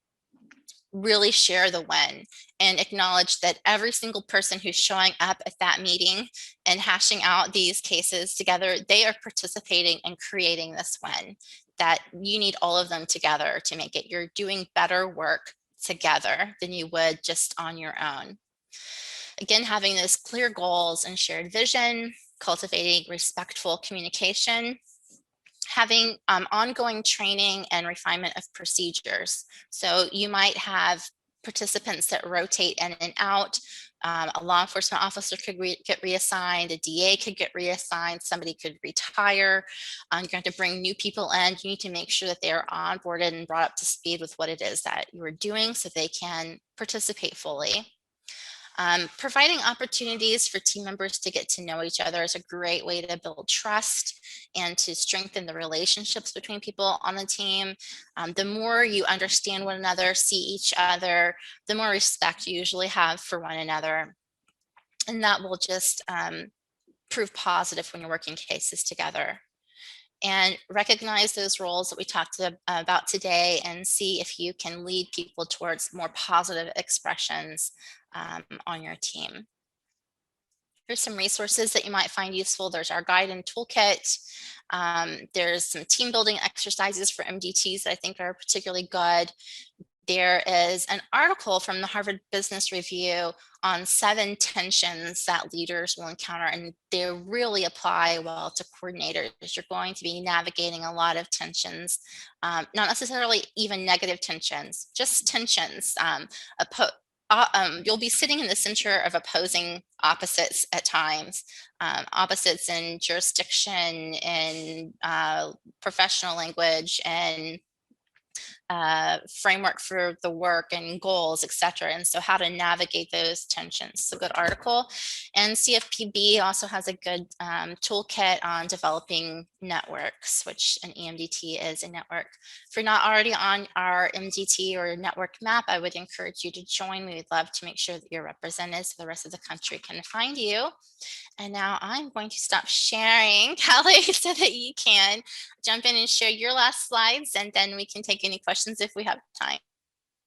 really share the win and acknowledge that every single person who's showing up at that meeting and hashing out these cases together, they are participating in creating this win, that you need all of them together to make it. You're doing better work together than you would just on your own. Again, having those clear goals and shared vision, cultivating respectful communication, having ongoing training and refinement of procedures. So you might have participants that rotate in and out. A law enforcement officer could get reassigned, a DA could get reassigned, somebody could retire. You're going to bring new people in. You need to make sure that they are onboarded and brought up to speed with what it is that you are doing so they can participate fully. Providing opportunities for team members to get to know each other is a great way to build trust and to strengthen the relationships between people on the team. The more you understand one another, see each other, the more respect you usually have for one another. And that will just prove positive when you're working cases together. And recognize those roles that we talked about today and see if you can lead people towards more positive expressions on your team. Here's some resources that you might find useful. There's our guide and toolkit. There's some team building exercises for MDTs that I think are particularly good. There is an article from the Harvard Business Review on 7 tensions that leaders will encounter, and they really apply well to coordinators. You're going to be navigating a lot of tensions, not necessarily even negative tensions, just tensions. You'll be sitting in the center of opposing opposites at times, opposites in jurisdiction, in professional language, and framework for the work and goals, etc. And so how to navigate those tensions. It's a good article. And CFPB also has a good toolkit on developing networks, which an E-MDT is a network. If you're not already on our MDT or network map, I would encourage you to join. We would love to make sure that you're represented so the rest of the country can find you. And now I'm going to stop sharing, Kellie, so that you can jump in and share your last slides, and then we can take any questions if we have time.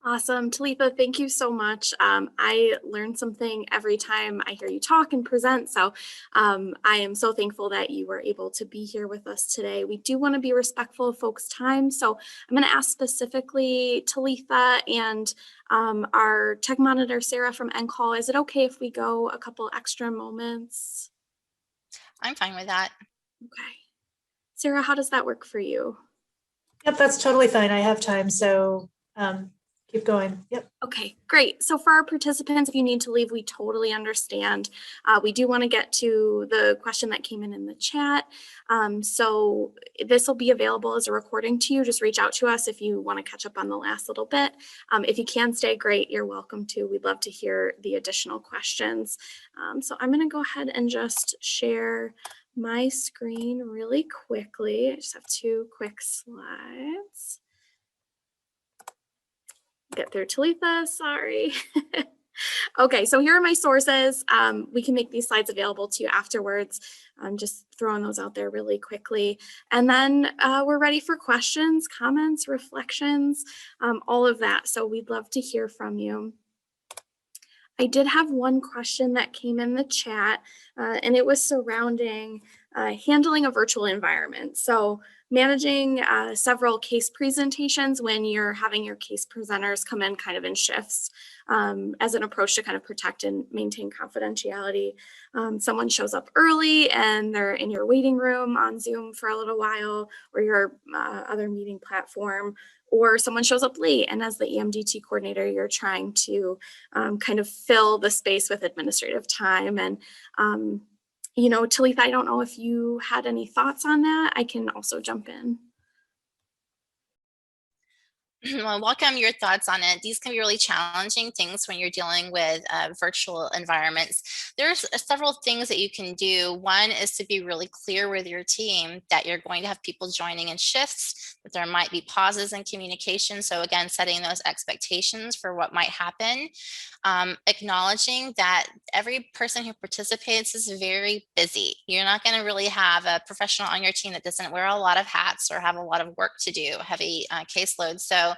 Awesome. Talitha, thank you so much. I learn something every time I hear you talk and present. So I am so thankful that you were able to be here with us today. We do want to be respectful of folks' time. So I'm going to ask specifically Talitha and our tech monitor, Sarah from NCall. Is it okay if we go a couple extra moments? I'm fine with that. Okay. Sarah, how does that work for you? Yep, that's totally fine. I have time, so keep going. Yep. Okay, great. So for our participants, if you need to leave, we totally understand. We do want to get to the question that came in the chat. So this will be available as a recording to you. Just reach out to us if you want to catch up on the last little bit. If you can stay, great. You're welcome to. We'd love to hear the additional questions. So I'm going to go ahead and just share my screen really quickly. I just have 2 quick slides. Get through Talitha, sorry. Okay, so here are my sources. We can make these slides available to you afterwards. I'm just throwing those out there really quickly. And then we're ready for questions, comments, reflections, all of that. So we'd love to hear from you. I did have one question that came in the chat, and it was surrounding handling a virtual environment. So managing several case presentations when you're having your case presenters come in kind of in shifts as an approach to kind of protect and maintain confidentiality. Someone shows up early and they're in your waiting room on Zoom for a little while, or your other meeting platform, or someone shows up late, and as the E-MDT coordinator, you're trying to kind of fill the space with administrative time. And you know, Talitha, I don't know if you had any thoughts on that. I can also jump in. Well, welcome your thoughts on it. These can be really challenging things when you're dealing with virtual environments. There's several things that you can do. One is to be really clear with your team that you're going to have people joining in shifts, that there might be pauses in communication. So again, setting those expectations for what might happen. Acknowledging that every person who participates is very busy. You're not going to really have a professional on your team that doesn't wear a lot of hats or have a lot of work to do, heavy caseload. So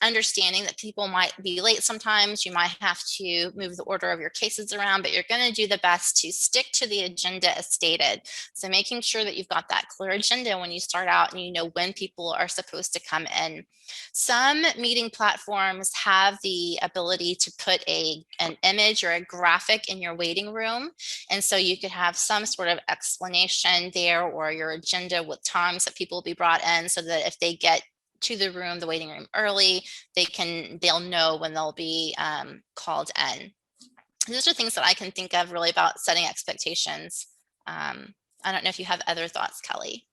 understanding that people might be late sometimes, you might have to move the order of your cases around, but you're going to do the best to stick to the agenda as stated. So making sure that you've got that clear agenda when you start out and you know when people are supposed to come in. Some meeting platforms have the ability to put an image or a graphic in your waiting room. And so you could have some sort of explanation there, or your agenda with times that people will be brought in, so that if they get to the room, the waiting room early, they'll know when they'll be called in. Those are things that I can think of really about setting expectations. I don't know if you have other thoughts, Kellie.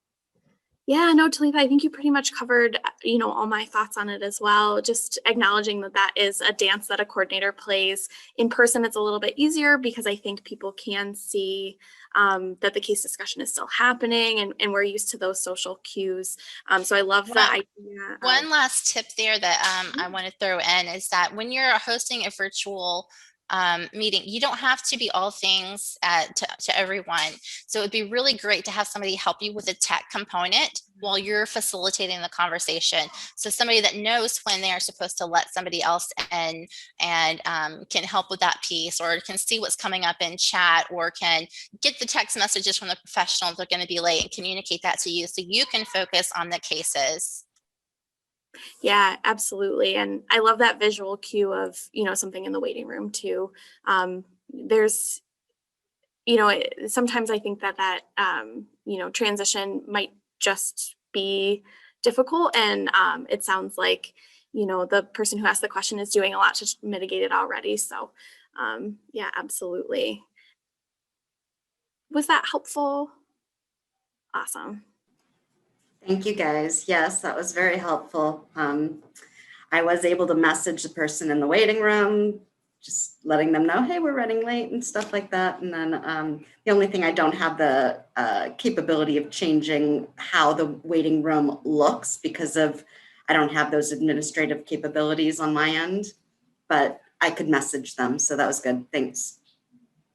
Yeah, no, Talitha, I think you pretty much covered, you know, all my thoughts on it as well. Just acknowledging that that is a dance that a coordinator plays. In person, it's a little bit easier because I think people can see that the case discussion is still happening, and we're used to those social cues. So I love the idea. One last tip there that I want to throw in is that when you're hosting a virtual meeting, you don't have to be all things to everyone. So it'd be really great to have somebody help you with the tech component while you're facilitating the conversation. So somebody that knows when they are supposed to let somebody else in and can help with that piece, or can see what's coming up in chat, or can get the text messages from the professionals that are going to be late and communicate that to you so you can focus on the cases. Yeah, absolutely. And I love that visual cue of, you know, something in the waiting room too. There's, you know, sometimes I think that you know, transition might just be difficult. And it sounds like, you know, the person who asked the question is doing a lot to mitigate it already. So yeah, absolutely. Was that helpful? Awesome. Thank you, guys. Yes, that was very helpful. I was able to message the person in the waiting room, just letting them know, hey, we're running late and stuff like that. And then the only thing I don't have the capability of changing how the waiting room looks because of I don't have those administrative capabilities on my end, but I could message them. So that was good. Thanks.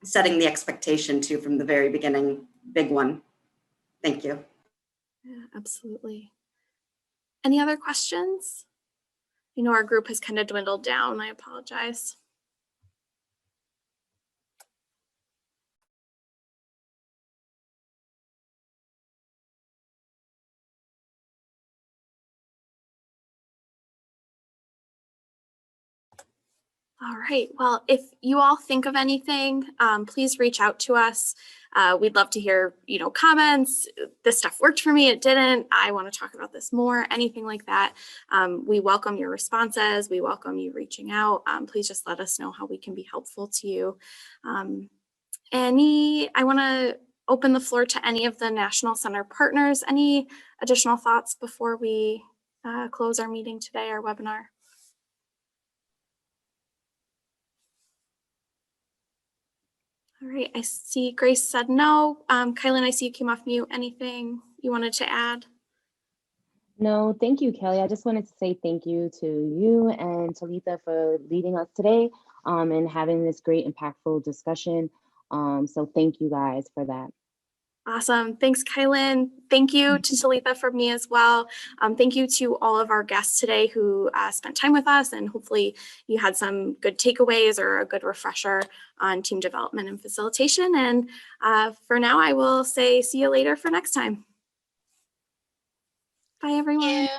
Setting the expectation too from the very beginning, big one. Thank you. Yeah, absolutely. Any other questions? I know our group has kind of dwindled down. I apologize. All right. Well, if you all think of anything, please reach out to us. We'd love to hear, comments. This stuff worked for me. It didn't. I want to talk about this more. Anything like that. We welcome your responses. We welcome you reaching out. Please just let us know how we can be helpful to you. I want to open the floor to any of the National Center partners. Any additional thoughts before we close our meeting today, our webinar? All right, I see Grace said no. Kylan, I see you came off mute. Anything you wanted to add? No, thank you, Kelly. I just wanted to say thank you to you and Talitha for leading us today and having this great, impactful discussion. So thank you guys for that. Awesome. Thanks, Kylan. Thank you to Talitha from me as well. Thank you to all of our guests today who spent time with us, and hopefully you had some good takeaways or a good refresher on team development and facilitation. And for now, I will say see you later for next time. Bye, everyone. Thank you.